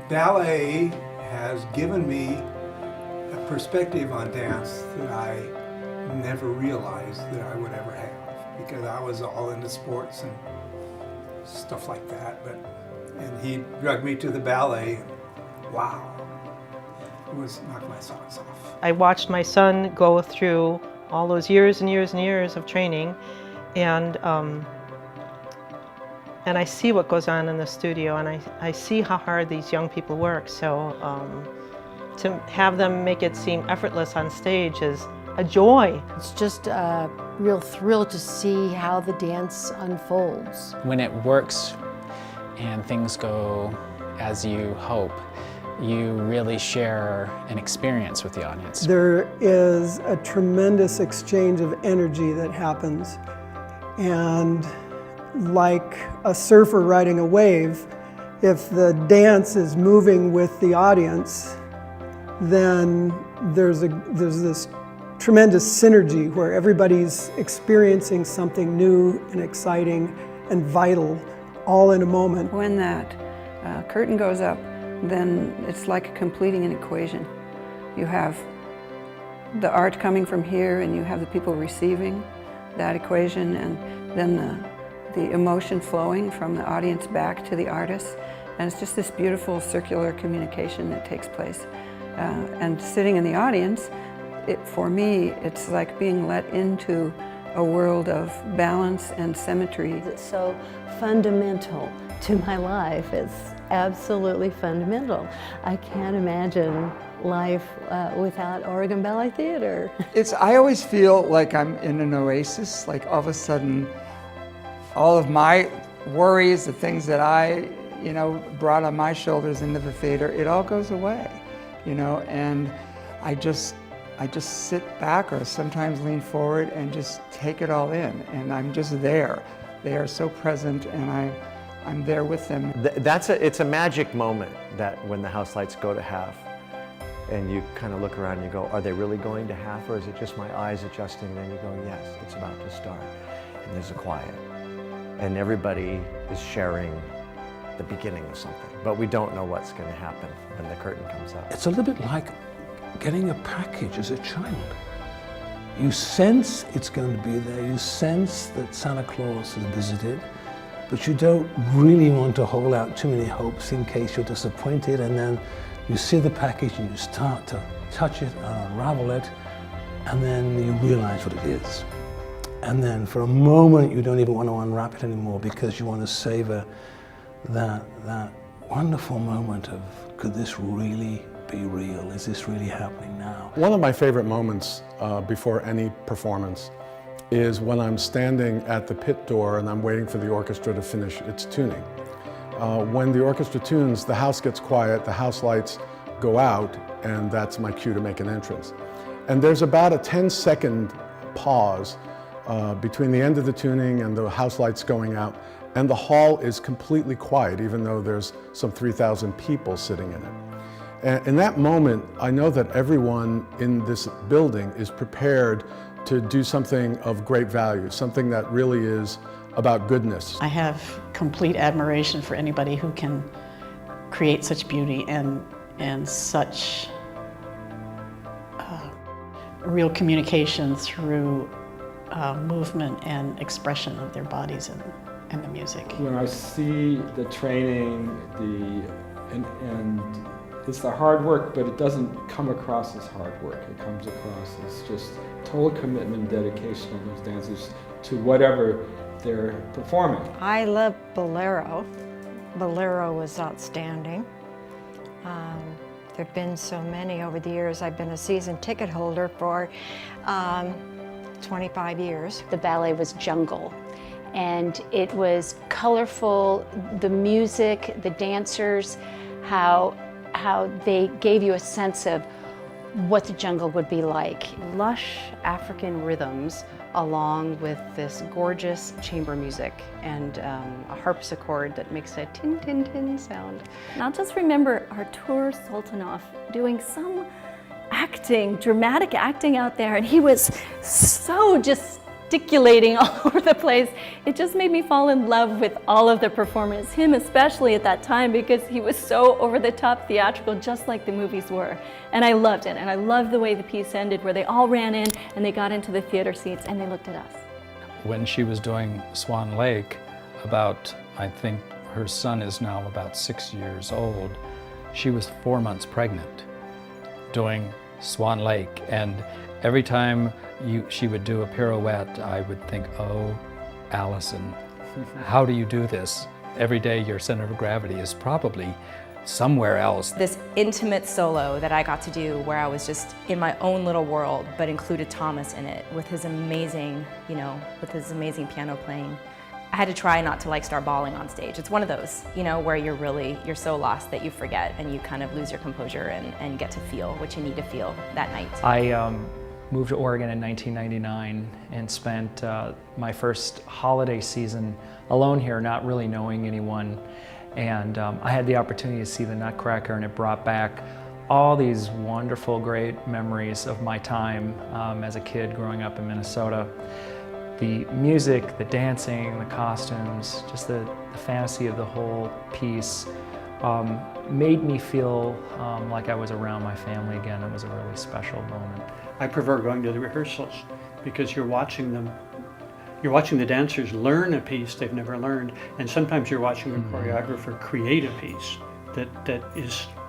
Ballet has given me a perspective on dance that I never realized that I would ever have, because I was all into sports and stuff like that. And he drugged me to the ballet, and wow, it was knocked my socks off. I watched my son go through all those years and years and years of training, and I see what goes on in the studio, and I see how hard these young people work. So to have them make it seem effortless on stage is a joy. It's just a real thrill to see how the dance unfolds. When it works and things go as you hope, you really share an experience with the audience. There is a tremendous exchange of energy that happens, and like a surfer riding a wave, if the dance is moving with the audience, then there's this tremendous synergy where everybody's experiencing something new and exciting and vital all in a moment. When that curtain goes up, then it's like completing an equation. You have the art coming from here, and you have the people receiving that equation, and then the emotion flowing from the audience back to the artist. And it's just this beautiful circular communication that takes place. And sitting in the audience, for me, it's like being let into a world of balance and symmetry. It's so fundamental to my life. It's absolutely fundamental. I can't imagine life without Oregon Ballet Theatre. I always feel like I'm in an oasis, like all of a sudden, all of my worries, the things that I, brought on my shoulders into the theater, it all goes away, and I just sit back or sometimes lean forward and just take it all in, and I'm just there. They are so present, and I'm there with them. It's a magic moment that when the house lights go to half, and you kind of look around and you go, are they really going to half, or is it just my eyes adjusting? And then you go, yes, it's about to start. And there's a quiet. And everybody is sharing the beginning of something. But we don't know what's going to happen when the curtain comes up. It's a little bit like getting a package as a child. You sense it's going to be there, you sense that Santa Claus has visited, but you don't really want to hold out too many hopes in case you're disappointed, and then you see the package and you start to touch it and unravel it, and then you realize what it is. And then for a moment you don't even want to unwrap it anymore, because you want to savor that wonderful moment of, could this really be real? Is this really happening now? One of my favorite moments before any performance is when I'm standing at the pit door and I'm waiting for the orchestra to finish its tuning. When the orchestra tunes, the house gets quiet, the house lights go out, and that's my cue to make an entrance. And there's about a 10-second pause between the end of the tuning and the house lights going out, and the hall is completely quiet, even though there's some 3,000 people sitting in it. And in that moment, I know that everyone in this building is prepared to do something of great value, something that really is about goodness. I have complete admiration for anybody who can create such beauty and such real communication through movement and expression of their bodies and the music. When I see the training, and it's the hard work, but it doesn't come across as hard work. It comes across as just total commitment and dedication of those dancers to whatever they're performing. I love Bolero. Bolero was outstanding. There have been so many over the years. I've been a season ticket holder for 25 years. The ballet was jungle, and it was colorful. The music, the dancers, how they gave you a sense of what the jungle would be like. Lush African rhythms along with this gorgeous chamber music and a harpsichord that makes a tin tin tin sound. And I'll just remember Artur Sultanov doing some acting, dramatic acting out there, and he was so just gesticulating all over the place. It just made me fall in love with all of the performers, him especially at that time, because he was so over-the-top theatrical, just like the movies were. And I loved it, and I loved the way the piece ended, where they all ran in and they got into the theater seats and they looked at us. When she was doing Swan Lake, I think her son is now about 6 years old, she was 4 months pregnant doing Swan Lake, and every time she would do a pirouette, I would think, oh, Allison, how do you do this? Every day your center of gravity is probably somewhere else. This intimate solo that I got to do, where I was just in my own little world, but included Thomas in it with his amazing, with his amazing piano playing. I had to try not to start bawling on stage. It's one of those, where you're so lost that you forget and you kind of lose your composure and get to feel what you need to feel that night. I moved to Oregon in 1999 and spent my first holiday season alone here, not really knowing anyone. And I had the opportunity to see the Nutcracker, and it brought back all these wonderful, great memories of my time as a kid growing up in Minnesota. The music, the dancing, the costumes, just the fantasy of the whole piece made me feel like I was around my family again. It was a really special moment. I prefer going to the rehearsals because you're watching them. You're watching the dancers learn a piece they've never learned, and sometimes you're watching a choreographer create a piece that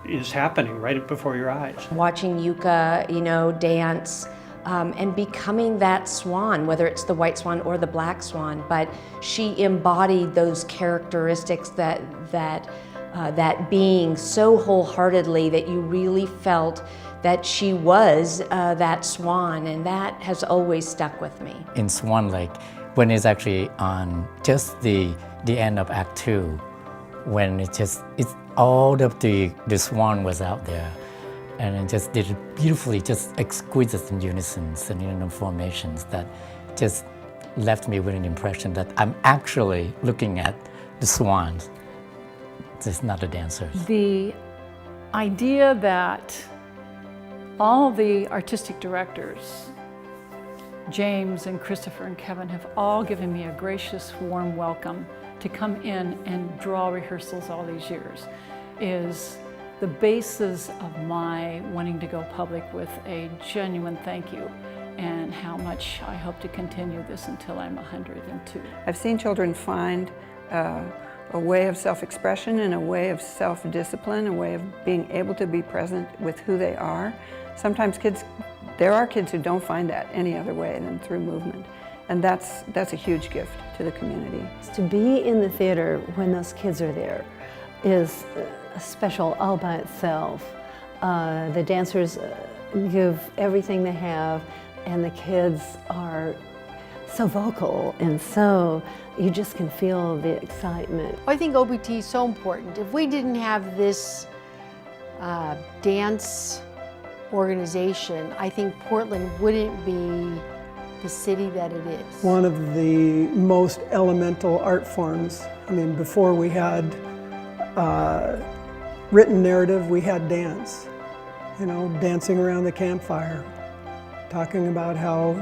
is happening right before your eyes. Watching Yuka, dance, and becoming that swan, whether it's the white swan or the black swan, but she embodied those characteristics that being so wholeheartedly that you really felt that she was that swan, and that has always stuck with me. In Swan Lake, when it's actually on just the end of Act 2, when it's all of the swan was out there, and it just did it beautifully, just exquisite in unisons and formations that just left me with an impression that I'm actually looking at the swans, just not the dancers. The idea that all the artistic directors, James and Christopher and Kevin, have all given me a gracious, warm welcome to come in and draw rehearsals all these years is the basis of my wanting to go public with a genuine thank you, and how much I hope to continue this until I'm 102. I've seen children find a way of self-expression and a way of self-discipline, a way of being able to be present with who they are. Sometimes there are kids who don't find that any other way than through movement, and that's a huge gift to the community. To be in the theater when those kids are there is special all by itself. The dancers give everything they have, and the kids are so vocal, and so you just can feel the excitement. I think OBT is so important. If we didn't have this dance organization, I think Portland wouldn't be the city that it is. One of the most elemental art forms. I mean, before we had written narrative, we had dance. Dancing around the campfire, talking about how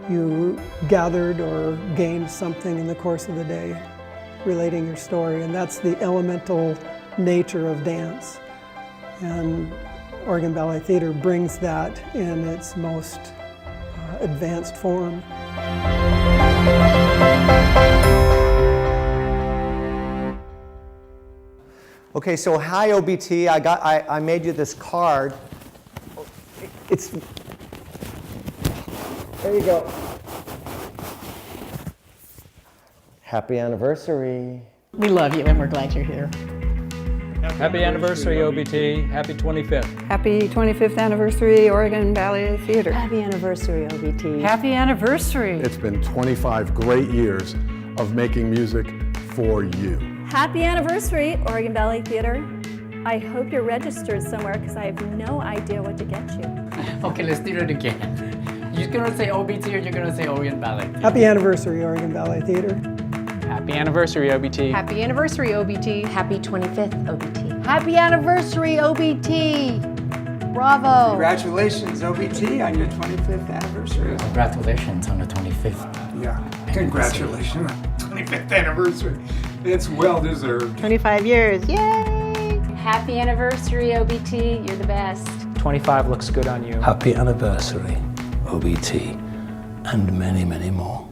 you gathered or gained something in the course of the day, relating your story, and that's the elemental nature of dance. And Oregon Ballet Theatre brings that in its most advanced form. Okay, so hi OBT, I made you this card. There you go. Happy anniversary. We love you and we're glad you're here. Happy anniversary, OBT. Happy 25th. Happy 25th anniversary, Oregon Ballet Theatre. Happy anniversary, OBT. Happy anniversary. It's been 25 great years of making music for you. Happy anniversary, Oregon Ballet Theatre. I hope you're registered somewhere because I have no idea what to get you. Okay, let's do it again. You're gonna say OBT or you're gonna say Oregon Ballet Theatre? Happy anniversary, Oregon Ballet Theatre. Happy anniversary, OBT. Happy anniversary, OBT. Happy 25th, OBT. Happy anniversary, OBT. Bravo. Congratulations, OBT, on your 25th anniversary. Congratulations on the 25th. Yeah, congratulations on 25th anniversary. It's well deserved. 25 years, yay! Happy anniversary, OBT. You're the best. 25 looks good on you. Happy anniversary, OBT, and many, many more.